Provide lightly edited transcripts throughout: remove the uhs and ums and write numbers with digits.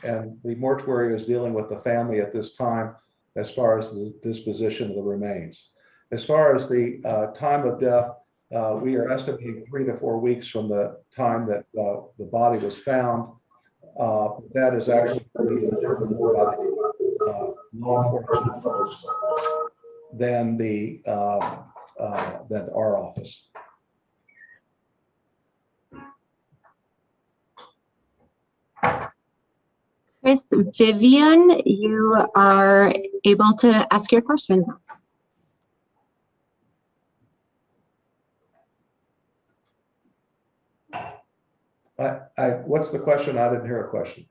and the mortuary is dealing with the family at this time as far as the disposition of the remains. As far as the time of death, we are estimating 3 to 4 weeks from the time that the body was found. That is actually determined more by law enforcement than than our office. Chris, Vivian, you are able to ask your question. What's the question? I didn't hear a question.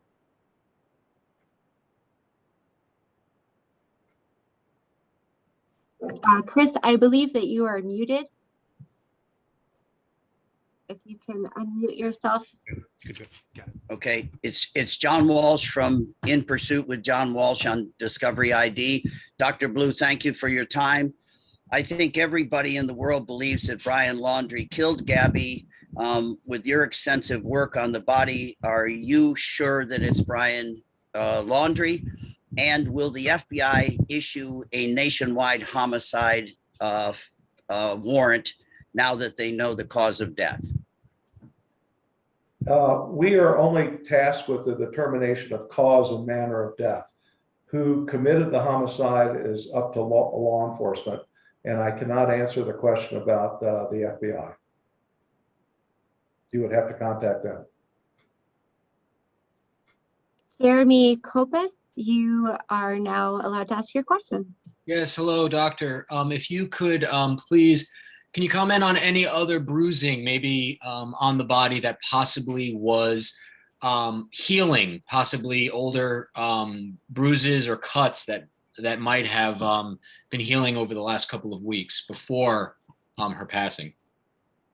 Chris, I believe that you are muted. If you can unmute yourself. Okay, it's John Walsh from In Pursuit with John Walsh on Discovery ID. Dr. Blue, thank you for your time. I think everybody in the world believes that Brian Laundrie killed Gabby. With your extensive work on the body, are you sure that it's Brian Laundrie? And will the FBI issue a nationwide homicide warrant now that they know the cause of death? We are only tasked with the determination of cause and manner of death. Who committed the homicide is up to law enforcement, and I cannot answer the question about the FBI. You would have to contact them. Jeremy Kopis, you are now allowed to ask your question. Yes, hello, doctor. If you could please, can you comment on any other bruising, maybe on the body that possibly was healing, possibly older bruises or cuts that might have been healing over the last couple of weeks before her passing?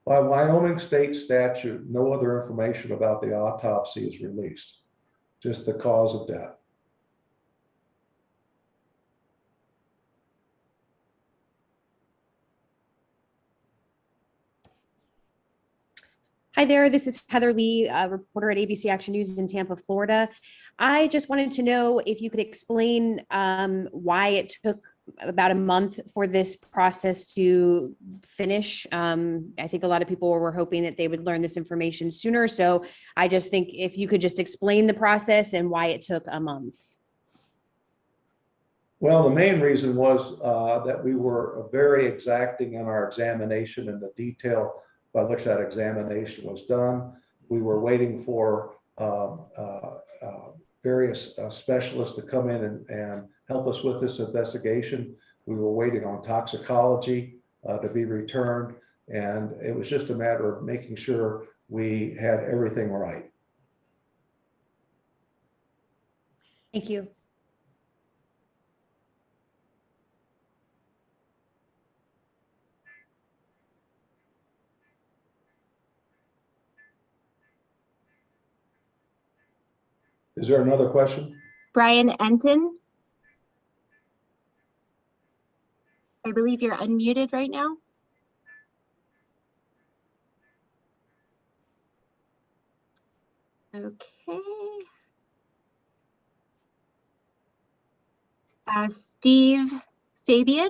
By Wyoming state statute, no other information about the autopsy is released, just the cause of death. Hi there, this is Heather Lee, a reporter at ABC Action News in Tampa, Florida. I just wanted to know if you could explain why it took about a month for this process to finish. I think a lot of people were hoping that they would learn this information sooner. So I just think if you could just explain the process and why it took a month. Well, the main reason was that we were very exacting in our examination and the detail by which that examination was done. We were waiting for various specialists to come in and help us with this investigation. We were waiting on toxicology to be returned, and it was just a matter of making sure we had everything right. Thank you. Is there another question? Brian Enton, I believe you're unmuted right now. Okay. Steve Fabian.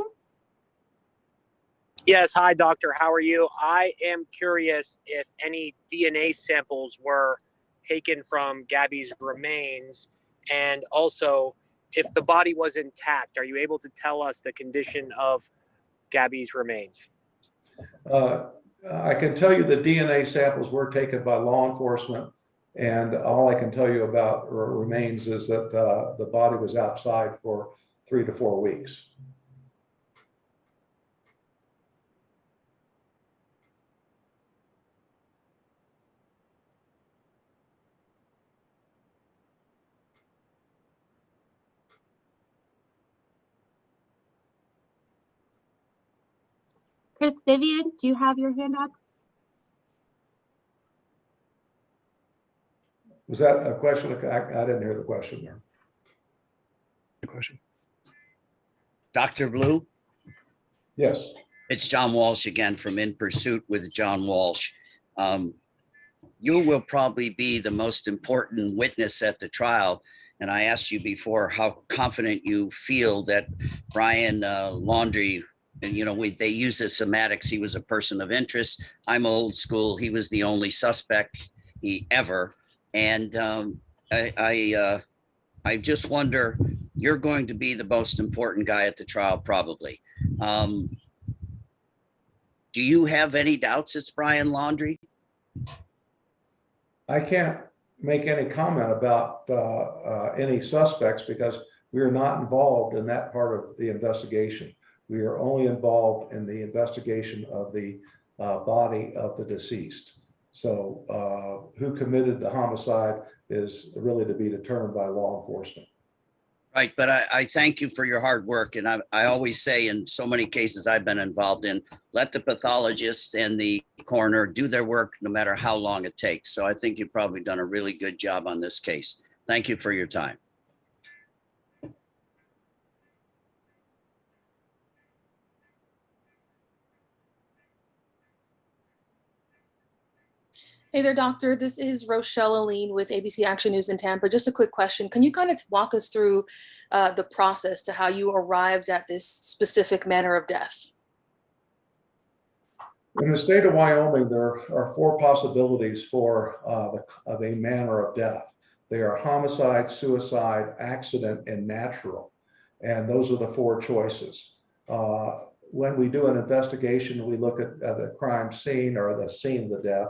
Yes, hi, doctor. How are you? I am curious if any DNA samples were taken from Gabby's remains, and also if the body was intact, are you able to tell us the condition of Gabby's remains? I can tell you the DNA samples were taken by law enforcement, and all I can tell you about remains is that the body was outside for 3 to 4 weeks. Chris Vivian, do you have your hand up? Was that a question? I didn't hear the question there. The question. Dr. Blue? It's John Walsh again from In Pursuit with John Walsh. you will probably be the most important witness at the trial. And I asked you before how confident you feel that Brian Laundrie, and they use the semantics. He was a person of interest. I'm old school. He was the only suspect ever. And I just wonder, you're going to be the most important guy at the trial, probably. Do you have any doubts it's Brian Laundrie? I can't make any comment about any suspects because we are not involved in that part of the investigation. We are only involved in the investigation of the body of the deceased. So who committed the homicide is really to be determined by law enforcement. Right, but I thank you for your hard work. And I always say in so many cases I've been involved in, let the pathologist and the coroner do their work no matter how long it takes. So I think you've probably done a really good job on this case. Thank you for your time. Hey there, doctor. This is Rochelle Aline with ABC Action News in Tampa. Just a quick question. Can you kind of walk us through the process to how you arrived at this specific manner of death? In the state of Wyoming, there are 4 possibilities for the manner of death. They are homicide, suicide, accident, and natural. And those are the 4 choices. When we do an investigation, we look at the crime scene or the scene of the death,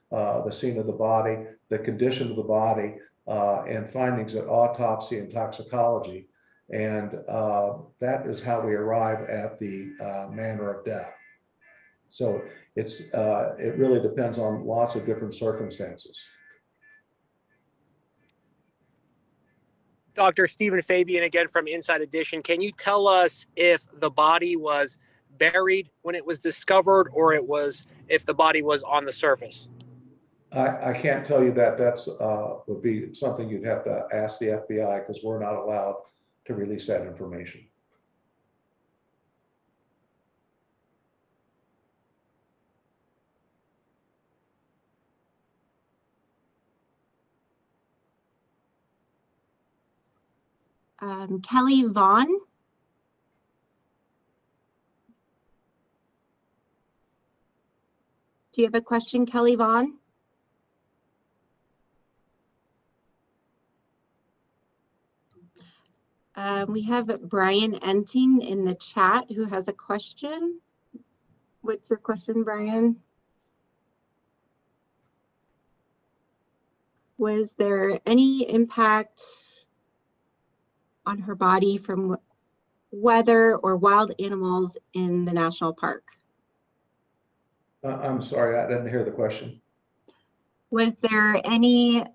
the scene of the body, the condition of the body, and findings at autopsy and toxicology. And that is how we arrive at the manner of death. So it really depends on lots of different circumstances. Dr. Stephen Fabian again from Inside Edition. Can you tell us if the body was buried when it was discovered or if the body was on the surface? I can't tell you that. That's would be something you'd have to ask the FBI because we're not allowed to release that information. Kelly Vaughn. Do you have a question, Kelly Vaughn? We have Brian Enting in the chat who has a question. What's your question, Brian? Was there any impact on her body from weather or wild animals in the national park? I'm sorry, I didn't hear the question. Was there any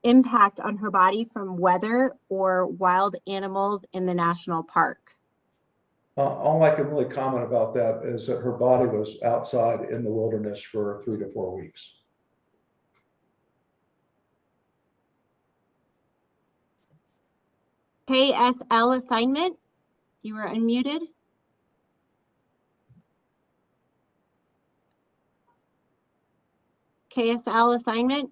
impact on her body from weather or wild animals in the national park? All I can really comment about that is that her body was outside in the wilderness for 3 to 4 weeks. KSL assignment, you were unmuted. KSL assignment.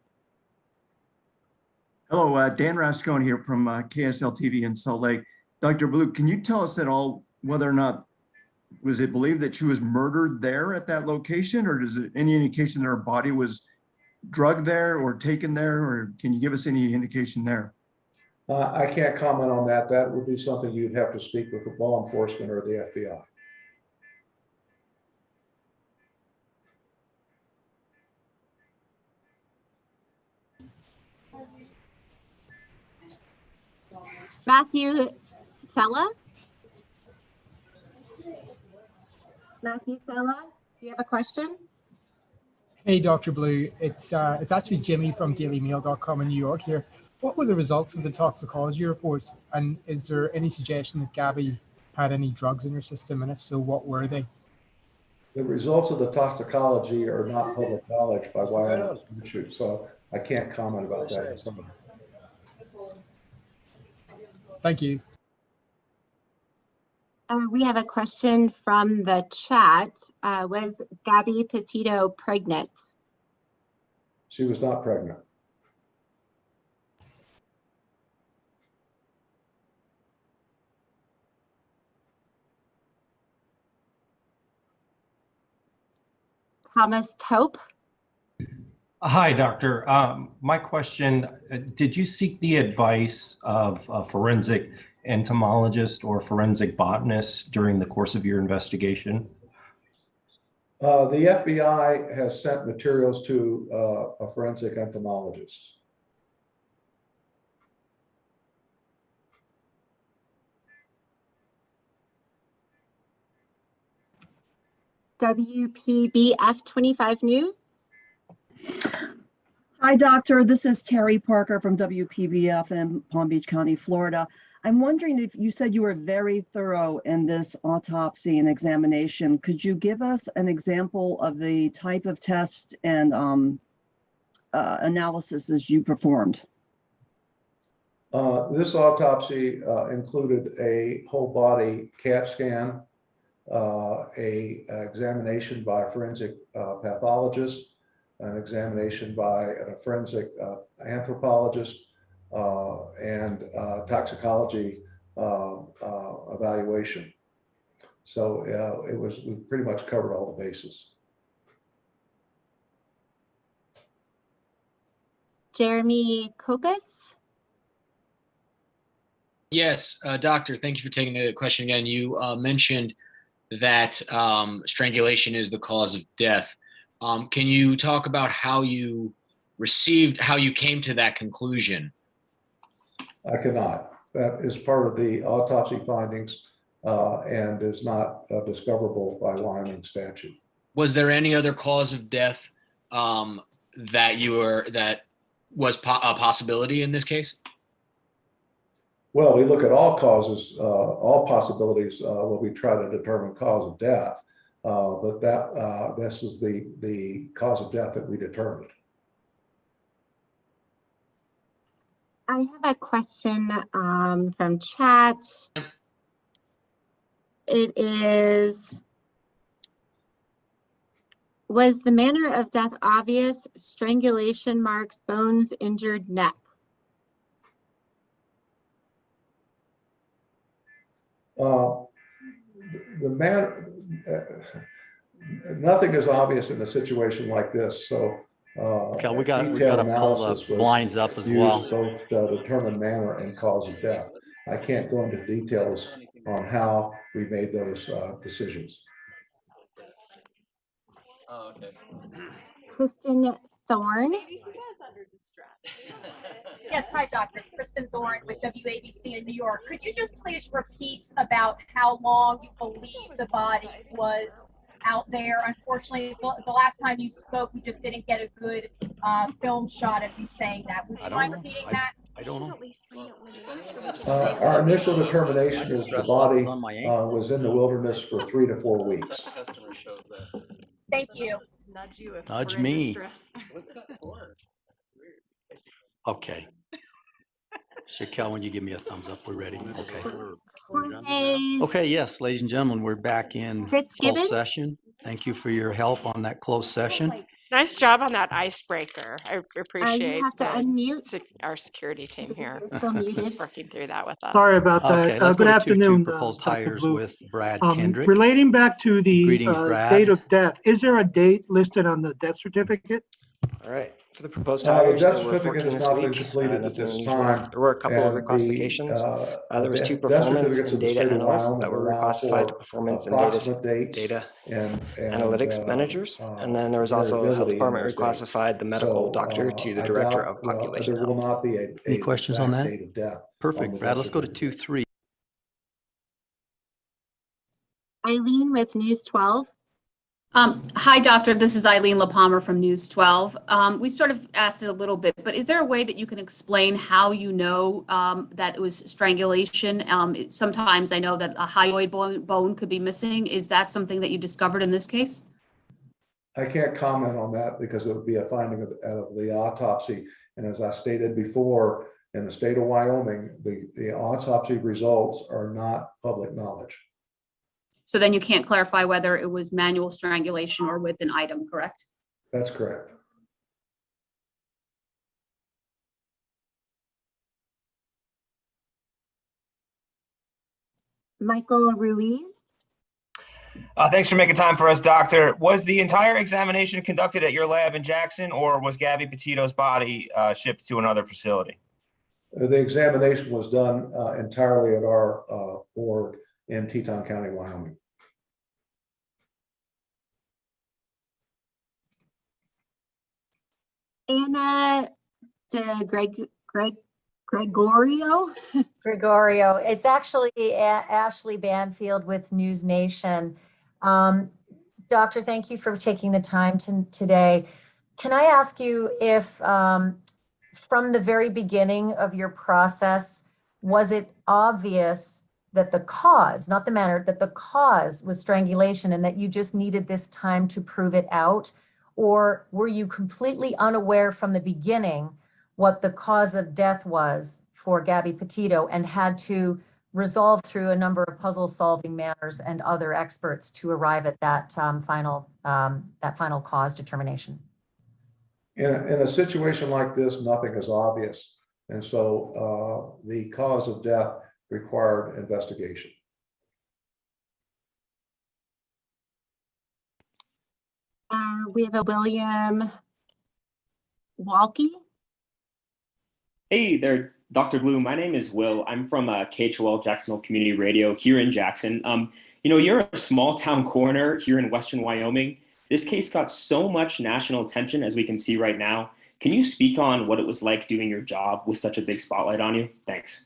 Hello, Dan Rascone here from KSL TV in Salt Lake. Dr. Blue, can you tell us at all whether or not, was it believed that she was murdered there at that location, or is it any indication that her body was drugged there or taken there, or can you give us any indication there? I can't comment on that. That would be something you'd have to speak with the law enforcement or the FBI. Matthew Sella. Matthew Sella, do you have a question? Hey, Dr. Blue. It's actually Jimmy from dailymail.com in New York here. What were the results of the toxicology report? And is there any suggestion that Gabby had any drugs in her system? And if so, what were they? The results of the toxicology are not public knowledge by Wyoming statute, so I can't comment about that. Thank you. We have a question from the chat. Was Gabby Petito pregnant? She was not pregnant. Thomas Taupe. Hi, doctor. My question, did you seek the advice of a forensic entomologist or forensic botanist during the course of your investigation? The FBI has sent materials to a forensic entomologist. WPBF 25 News. Hi, doctor. This is Terry Parker from WPBF in Palm Beach County, Florida. I'm wondering if you said you were very thorough in this autopsy and examination. Could you give us an example of the type of test and analysis as you performed? This autopsy included a whole body CAT scan, a examination by a forensic pathologist, an examination by a forensic anthropologist, and toxicology evaluation. So we pretty much covered all the bases. Jeremy Kopis. Yes, doctor, thank you for taking the question again. You mentioned that strangulation is the cause of death. Can you talk about how you came to that conclusion? I cannot. That is part of the autopsy findings and is not discoverable by Wyoming statute. Was there any other cause of death that was a possibility in this case? Well, we look at all causes, all possibilities when we try to determine cause of death, but this is the cause of death that we determined. I have a question from chat. It is, was the manner of death obvious? Strangulation marks, bones, injured neck. Nothing is obvious in a situation like this. So Okay, we got to pull the blinds up as well. Both determine manner and cause of death. I can't go into details on how we made those decisions. Oh, okay. Kristen Thorne. Yes, hi, Dr. Kristen Thorne with WABC in New York. Could you just please repeat about how long you believe the body was out there? Unfortunately, the last time you spoke, we just didn't get a good film shot of you saying that. Would you mind repeating that? I don't know. Our initial determination is the body was in the wilderness for 3 to 4 weeks. Thank you. Nudge me. Okay. Shaquille, when you give me a thumbs up, we're ready. Okay. Okay, yes, ladies and gentlemen, we're back in full session. Thank you for your help on that closed session. Nice job on that icebreaker. I appreciate you have to unmute. our security team here Still muted. working through that with us. Sorry about that. Okay, let's Good go to afternoon, proposed Dr. hires Blue. with Brad Kendrick. Relating back to the Greetings, Brad. date of death, is there a date listed on the death certificate? All right. For the proposed The hires, death there were certificate 14 has this not been week. completed at Nothing this unusual. time. There were a couple of And reclassifications. There was 2 death performance certificates and of the data state of analysts Wyoming that were allow reclassified to for performance and approximate dates data and analytics managers. And then there was also the health variability in department those dates. reclassified the medical So, doctor to the I director doubt, of population there will health. not be Any questions on exact that? date of death on Perfect, the Brad. death Let's go to certificate. 2-3. Eileen with News 12. Hi, doctor. This is Eileen LaPalmer from News 12. We sort of asked it a little bit, but is there a way that you can explain how you know that it was strangulation? Sometimes I know that a hyoid bone could be missing. Is that something that you discovered in this case? I can't comment on that because it would be a finding of the autopsy. And as I stated before, in the state of Wyoming, the autopsy results are not public knowledge. So then you can't clarify whether it was manual strangulation or with an item, correct? That's correct. Michael Ruiz. Thanks for making time for us, doctor. Was the entire examination conducted at your lab in Jackson, or was Gabby Petito's body shipped to another facility? The examination was done entirely at our org in Teton County, Wyoming. Anna Gregorio. Gregorio. It's actually Ashley Banfield with News Nation. Doctor, thank you for taking the time today. Can I ask you if from the very beginning of your process, was it obvious that the cause, not the manner, that the cause was strangulation and that you just needed this time to prove it out? Or were you completely unaware from the beginning what the cause of death was for Gabby Petito and had to resolve through a number of puzzle solving manners and other experts to arrive at that final cause determination? In a situation like this, nothing is obvious. And so the cause of death required investigation. We have a William Walke. Hey there, Dr. Blue. My name is Will. I'm from KHOL Jacksonville Community Radio here in Jackson. You're a small town coroner here in Western Wyoming. This case got so much national attention, as we can see right now. Can you speak on what it was like doing your job with such a big spotlight on you? Thanks.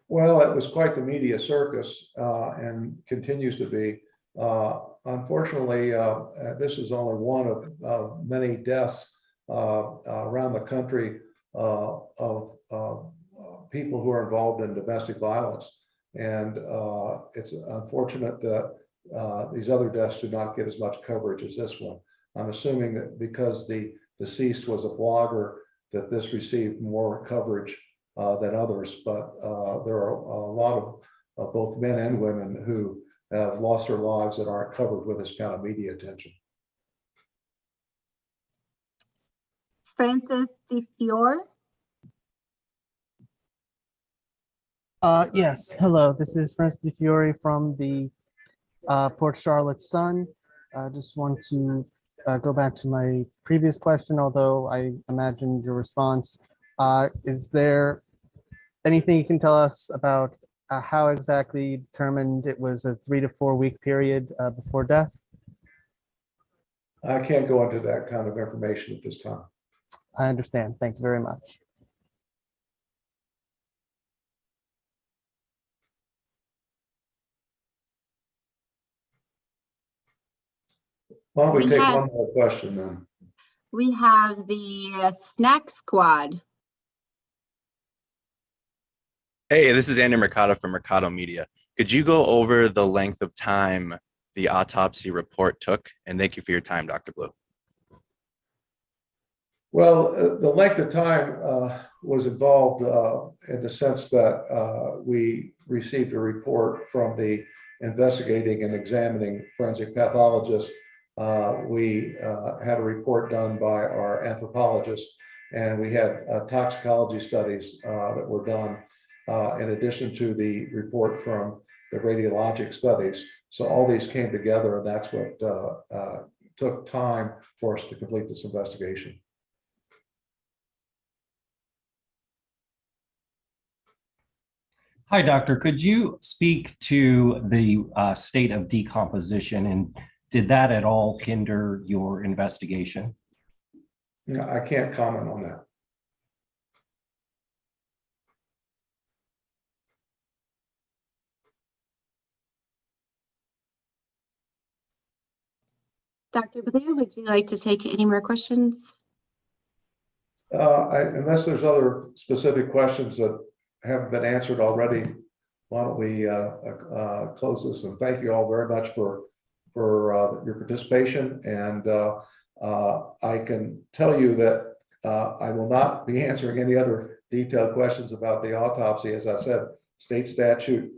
Well, it was quite the media circus and continues to be. Unfortunately, this is only one of many deaths around the country of people who are involved in domestic violence. And it's unfortunate that these other deaths do not get as much coverage as this one. I'm assuming that because the deceased was a blogger, that this received more coverage than others. But there are a lot of both men and women who have lost their lives that aren't covered with this kind of media attention. Francis DeFiore. Yes, hello. This is Francis DeFiore from the Port Charlotte Sun. I just want to go back to my previous question, although I imagine your response. Is there anything you can tell us about how exactly you determined it was a 3 to 4 week period before death? I can't go into that kind of information at this time. I understand. Thank you very much. Why don't we take one more question then? We have the Snack Squad. Hey, this is Andy Mercado from Mercado Media. Could you go over the length of time the autopsy report took? And thank you for your time, Dr. Blue. Well, the length of time was involved in the sense that we received a report from the investigating and examining forensic pathologist. We had a report done by our anthropologist, and we had toxicology studies that were done in addition to the report from the radiologic studies. So all these came together, and that's what took time for us to complete this investigation. Hi, doctor. Could you speak to the state of decomposition, and did that at all hinder your investigation? No, I can't comment on that. Dr. Blue, would you like to take any more questions? Unless there's other specific questions that haven't been answered already, why don't we close this? And thank you all very much for your participation. And I can tell you that I will not be answering any other detailed questions about the autopsy. As I said, state statute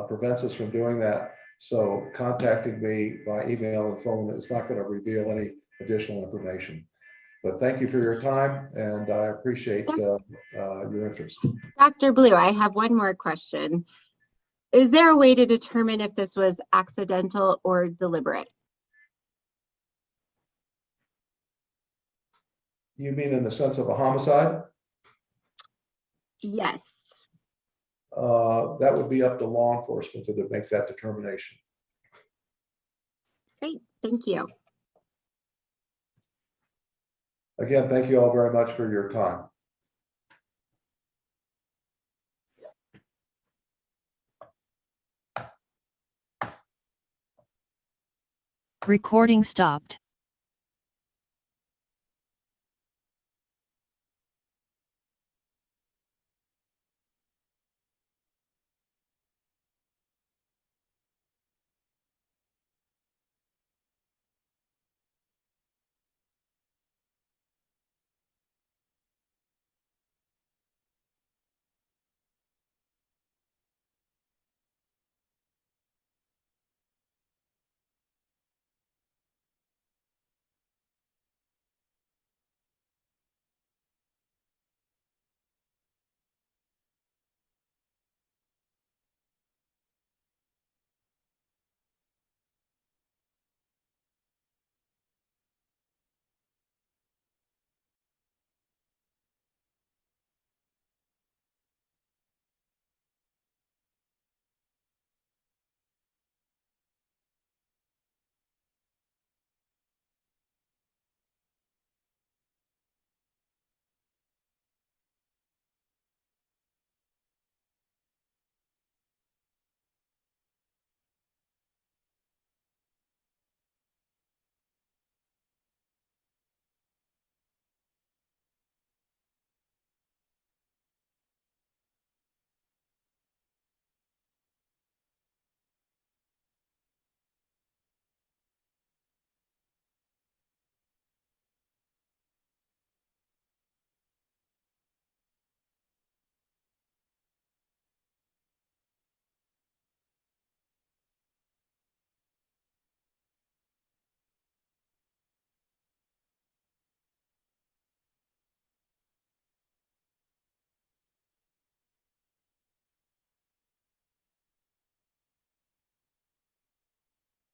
prevents us from doing that. So contacting me by email and phone is not going to reveal any additional information. But thank you for your time, and I appreciate your interest. Dr. Blue, I have one more question. is there a way to determine if this was accidental or deliberate? You mean in the sense of a homicide? Yes. That would be up to law enforcement to make that determination. Great, thank you. Again, thank you all very much for your time. Recording stopped.